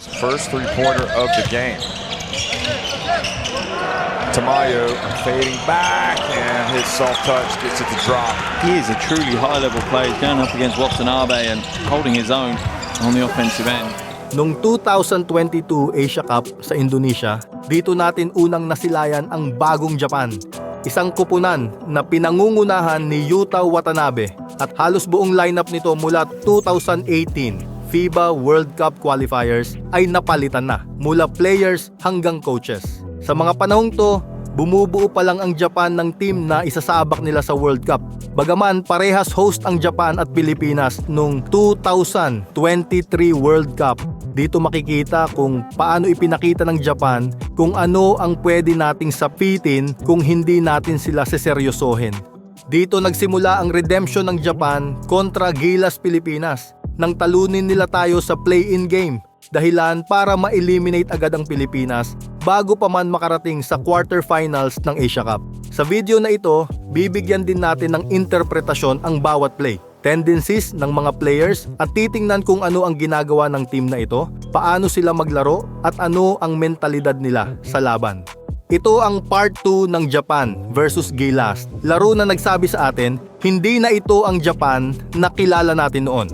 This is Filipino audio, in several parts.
First three-pointer of the game. Tamayo fading back, and his soft touch gets it to drop. He is a truly high-level player. He's going up against Watanabe and holding his own on the offensive end. Noong 2022 Asia Cup sa Indonesia, dito natin unang nasilayan ang bagong Japan. Isang kupunan na pinangungunahan ni Yuta Watanabe at halos buong lineup nito mula 2018 FIBA World Cup qualifiers ay napalitan na mula players hanggang coaches. Sa mga panahong to, bumubuo pa lang ang Japan ng team na isasabak nila sa World Cup. Bagaman parehas host ang Japan at Pilipinas noong 2023 World Cup. Dito makikita kung paano ipinakita ng Japan kung ano ang pwede nating sapitin kung hindi natin sila seseryosohin. Dito nagsimula ang redemption ng Japan kontra Gilas Pilipinas nang talunin nila tayo sa play-in game. Dahilan para ma-eliminate agad ang Pilipinas bago pa man makarating sa quarterfinals ng Asia Cup. Sa video na ito, bibigyan din natin ng interpretasyon ang bawat play, tendencies ng mga players at titingnan kung ano ang ginagawa ng team na ito, paano sila maglaro at ano ang mentalidad nila sa laban. Ito ang part 2 ng Japan versus Gilas. Laro na nagsabi sa atin, hindi na ito ang Japan na kilala natin noon.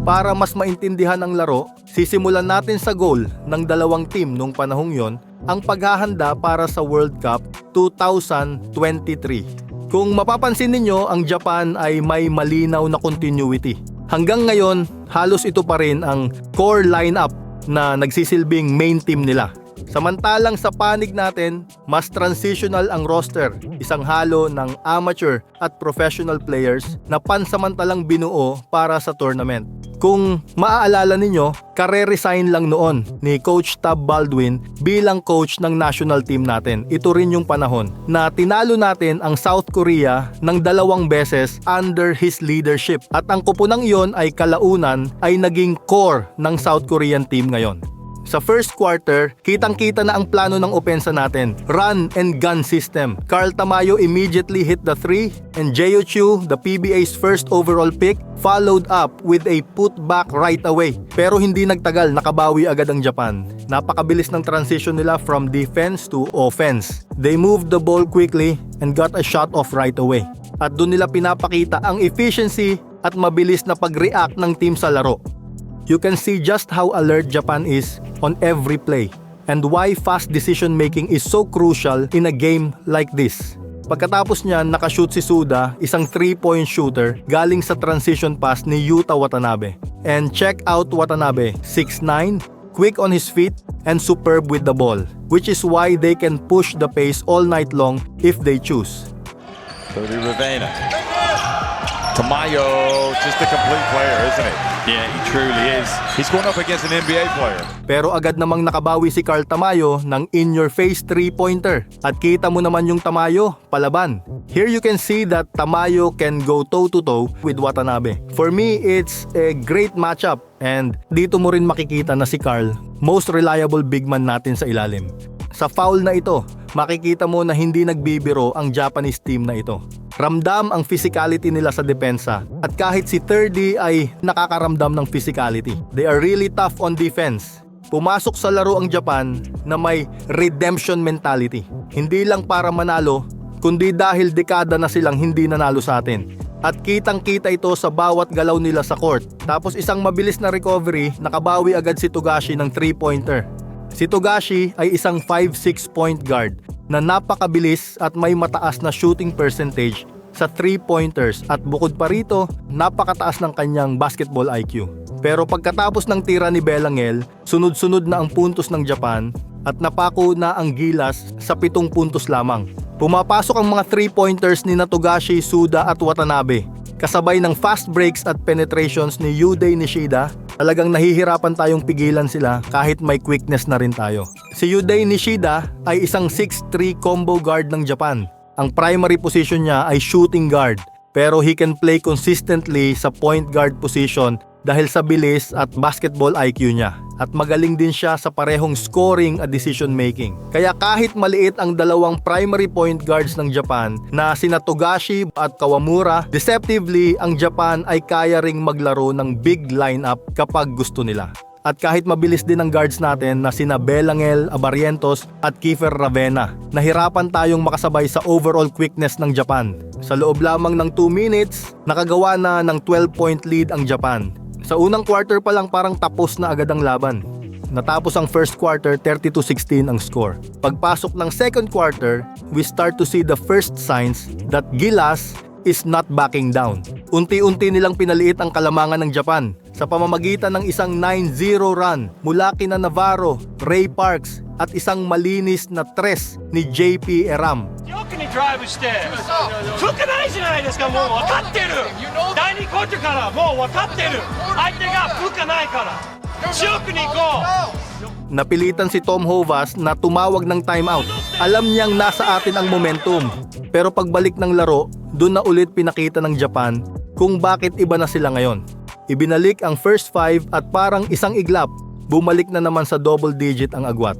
Para mas maintindihan ang laro, sisimulan natin sa goal ng dalawang team nung panahong yon ang paghahanda para sa World Cup 2023. Kung mapapansin ninyo, ang Japan ay may malinaw na continuity. Hanggang ngayon, halos ito pa rin ang core lineup na nagsisilbing main team nila. Samantalang sa panig natin, mas transitional ang roster, isang halo ng amateur at professional players na pansamantalang binuo para sa tournament. Kung maaalala ninyo, kare-resign lang noon ni Coach Tab Baldwin bilang coach ng national team natin. Ito rin yung panahon na tinalo natin ang South Korea ng 2 beses under his leadership. At ang kupunang iyon ay kalaunan ay naging core ng South Korean team ngayon. Sa first quarter, kitang-kita na ang plano ng opensa natin. Run and gun system. Carl Tamayo immediately hit the 3 and Jeyo Chu, the PBA's first overall pick, followed up with a putback right away. Pero hindi nagtagal, nakabawi agad ang Japan. Napakabilis ng transition nila from defense to offense. They moved the ball quickly and got a shot off right away. At doon nila pinapakita ang efficiency at mabilis na pag-react ng team sa laro. You can see just how alert Japan is on every play and why fast decision making is so crucial in a game like this. Pagkatapos niyan, nakashoot si Suda, isang 3-point shooter galing sa transition pass ni Yuta Watanabe. And check out Watanabe, 6'9", quick on his feet and superb with the ball, which is why they can push the pace all night long if they choose. Cody Ravena. Tamayo, just a complete player, isn't he? Yeah, he truly is. He's going up against an NBA player. Pero agad namang nakabawi si Carl Tamayo ng in-your-face 3-pointer. At kita mo naman yung Tamayo, palaban. Here you can see that Tamayo can go toe-to-toe with Watanabe. For me, it's a great matchup. And dito mo rin makikita na si Carl, most reliable big man natin sa ilalim. Sa foul na ito, makikita mo na hindi nagbibiro ang Japanese team na ito. Ramdam ang physicality nila sa depensa at kahit si 3D ay nakakaramdam ng physicality. They are really tough on defense. Pumasok sa laro ang Japan na may redemption mentality. Hindi lang para manalo, kundi dahil dekada na silang hindi nanalo sa atin. At kitang-kita ito sa bawat galaw nila sa court. Tapos isang mabilis na recovery, nakabawi agad si Togashi ng 3-pointer. Si Togashi ay isang 5'6" point guard na napakabilis at may mataas na shooting percentage sa 3-pointers at bukod pa rito, napakataas ng kanyang basketball IQ. Pero pagkatapos ng tira ni Belangel, sunod-sunod na ang puntos ng Japan at napako na ang Gilas sa 7 puntos lamang. Pumapasok ang mga 3-pointers ni Togashi, Suda at Watanabe. Kasabay ng fast breaks at penetrations ni Yuday Nishida, talagang nahihirapan tayong pigilan sila kahit may quickness na rin tayo. Si Yuday Nishida ay isang 6'3" combo guard ng Japan. Ang primary position niya ay shooting guard, pero he can play consistently sa point guard position dahil sa bilis at basketball IQ niya. at magaling din siya sa parehong scoring at decision making. Kaya kahit maliit ang dalawang primary point guards ng Japan na sina Togashi at Kawamura, deceptively ang Japan ay kaya ring maglaro ng big lineup kapag gusto nila. At kahit mabilis din ang guards natin na sina Belangel, Abarrientos at Kiefer Ravena, nahirapan tayong makasabay sa overall quickness ng Japan. Sa loob lamang ng 2 minutes, nakagawa na ng 12-point lead ang Japan. Sa unang quarter pa lang parang tapos na agad ang laban. Natapos ang first quarter, 32-16 ang score. Pagpasok ng second quarter, we start to see the first signs that Gilas is not backing down. Unti-unti nilang pinaliit ang kalamangan ng Japan sa pamamagitan ng isang 9-0 run mula kina Navarro, Ray Parks at isang malinis na tres ni JP Eram. よくにドライブして吹かないじゃないですか。もう分かってる。第2クォーターからもう分かってる。相手が吹かないから強くに行こう。 Napilitan si Tom Hovas na tumawag ng timeout. Alam niyang nasa atin ang momentum. Pero pagbalik ng laro, doon na ulit pinakita ng Japan kung bakit iba na sila ngayon. Ibinalik ang first 5 at parang isang iglap, bumalik na naman sa double digit ang agwat.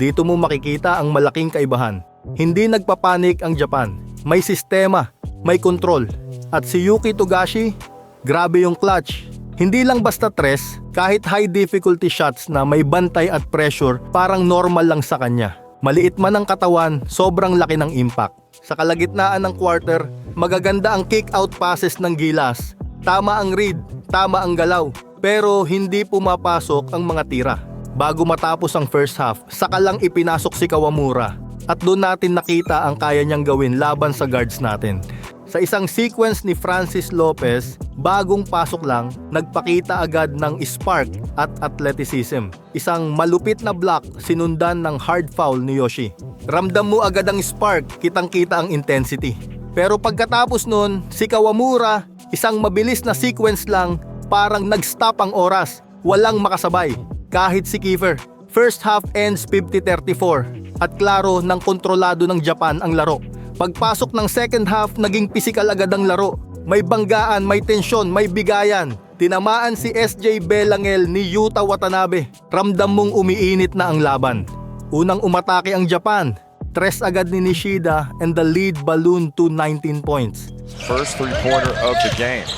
Dito mo makikita ang malaking kaibahan. Hindi nagpapanik ang Japan. May sistema, may control. At si Yuki Togashi, grabe yung clutch. Hindi lang basta tres, kahit high difficulty shots na may bantay at pressure, parang normal lang sa kanya. Maliit man ang katawan, sobrang laki ng impact. Sa kalagitnaan ng quarter, magaganda ang kick-out passes ng Gilas. Tama ang read, tama ang galaw, pero hindi pumapasok ang mga tira. Bago matapos ang first half, saka lang ipinasok si Kawamura. At doon natin nakita ang kaya niyang gawin laban sa guards natin. Sa isang sequence ni Francis Lopez, bagong pasok lang, nagpakita agad ng spark at athleticism. Isang malupit na block sinundan ng hard foul ni Yoshi. Ramdam mo agad ang spark, kitang-kita ang intensity. Pero pagkatapos nun, si Kawamura, isang mabilis na sequence lang, parang nag-stop ang oras. Walang makasabay, kahit si Kiefer. First half ends 50-34 at klaro ng kontrolado ng Japan ang laro. Pagpasok ng second half, naging pisikal agad ang laro. May banggaan, may tensyon, may bigayan. Tinamaan si SJ Belangel ni Yuta Watanabe. Ramdam mong umiinit na ang laban. Unang umatake ang Japan. Tres agad ni Nishida and the lead ballooned to 19 points. First three-pointer of the game.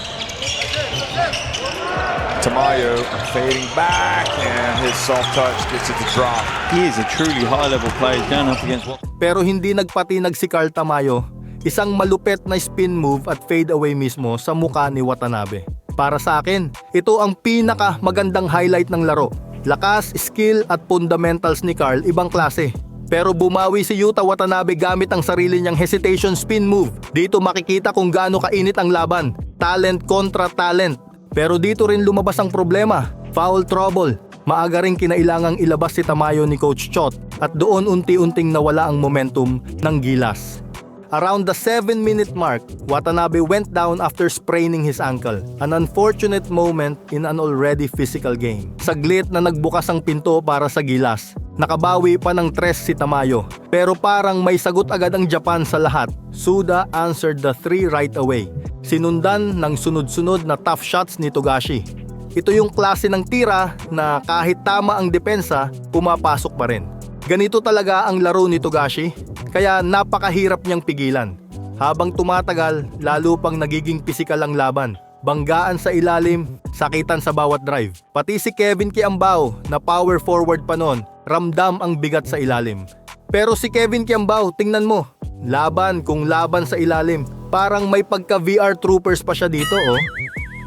Tamayo fading back and his soft touch gets it to drop. He is a truly high-level player going up against what... Pero hindi nagpatinag si Carl Tamayo. Isang malupet na spin move at fade away mismo sa muka ni Watanabe. Para sa akin, ito ang pinaka magandang highlight ng laro. Lakas, skill at fundamentals ni Carl ibang klase. Pero bumawi si Yuta Watanabe gamit ang sarili niyang hesitation spin move. Dito makikita kung gaano kainit ang laban. Talent kontra talent. Pero dito rin lumabas ang problema. Foul trouble. Maaga rin kinailangang ilabas si Tamayo ni Coach Chot at doon unti-unting nawala ang momentum ng Gilas. Around the 7-minute mark, Watanabe went down after spraining his ankle. An unfortunate moment in an already physical game. Saglit na nagbukas ang pinto para sa Gilas. Nakabawi pa ng tres si Tamayo. Pero parang may sagot agad ang Japan sa lahat. Suda answered the three right away. Sinundan ng sunod-sunod na tough shots ni Togashi. Ito yung klase ng tira na kahit tama ang depensa, pumapasok pa rin. Ganito talaga ang laro ni Togashi, kaya napakahirap niyang pigilan. Habang tumatagal, lalo pang nagiging pisikal ang laban. Banggaan sa ilalim, sakitan sa bawat drive. Pati si Kevin Kiambao na power forward pa noon, ramdam ang bigat sa ilalim. Pero si Kevin Kiambao, tingnan mo, laban kung laban sa ilalim. Parang may pagka VR troopers pa siya dito, oh.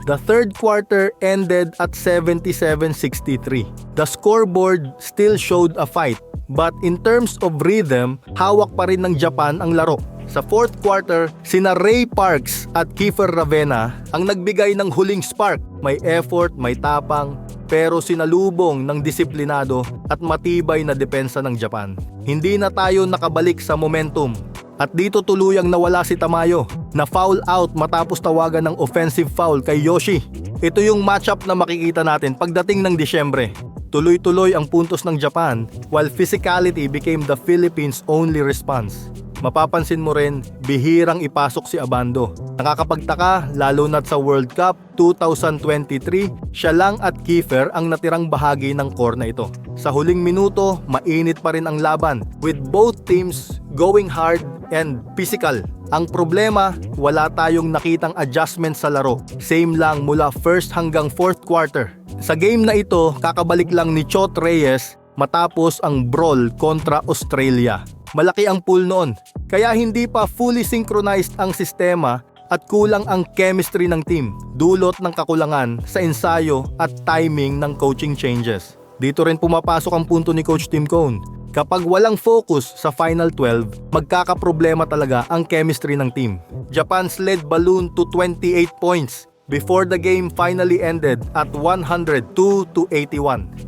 The third quarter ended at 77-63. The scoreboard still showed a fight, but in terms of rhythm, hawak pa rin ng Japan ang laro. Sa fourth quarter, sina Ray Parks at Kiefer Ravena ang nagbigay ng huling spark. May effort, may tapang, pero sinalubong ng disiplinado at matibay na depensa ng Japan. Hindi na tayo nakabalik sa momentum. At dito tuluyang nawala si Tamayo na foul out matapos tawagan ng offensive foul kay Yoshi. Ito yung matchup na makikita natin pagdating ng Disyembre. Tuloy-tuloy ang puntos ng Japan while physicality became the Philippines' only response. Mapapansin mo rin, bihirang ipasok si Abando. Nakakapagtaka, lalo na't sa World Cup 2023, siya lang at Kiefer ang natirang bahagi ng core na ito. Sa huling minuto, mainit pa rin ang laban, with both teams going hard and physical. Ang problema, wala tayong nakitang adjustment sa laro. Same lang mula first hanggang fourth quarter. Sa game na ito, kakabalik lang ni Chot Reyes matapos ang brawl kontra Australia. Malaki ang pool noon, kaya hindi pa fully synchronized ang sistema at kulang ang chemistry ng team, dulot ng kakulangan sa ensayo at timing ng coaching changes. Dito rin pumapasok ang punto ni Coach Tim Cone. Kapag walang focus sa Final 12, magkakaproblema talaga ang chemistry ng team. Japan's led balloon to 28 points before the game finally ended at 102-81.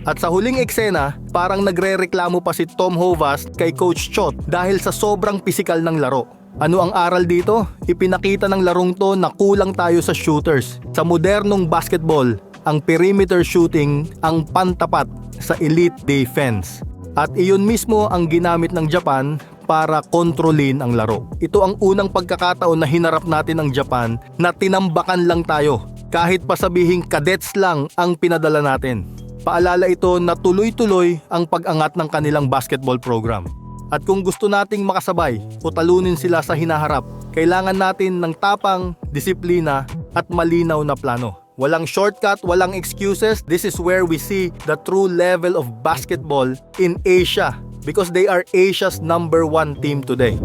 At sa huling eksena, parang nagre-reklamo pa si Tom Hovas kay Coach Chot dahil sa sobrang pisikal ng laro. Ano ang aral dito? Ipinakita ng larong to na kulang tayo sa shooters. Sa modernong basketball, ang perimeter shooting ang pantapat sa elite defense. At iyon mismo ang ginamit ng Japan para kontrolin ang laro. Ito ang unang pagkakataon na hinarap natin ang Japan na tinambakan lang tayo. Kahit pa sabihing cadets lang ang pinadala natin. Paalala ito na tuloy-tuloy ang pag-angat ng kanilang basketball program. At kung gusto nating makasabay o talunin sila sa hinaharap, kailangan natin ng tapang, disiplina at malinaw na plano. Walang shortcut, walang excuses. This is where we see the true level of basketball in Asia because they are Asia's #1 team today.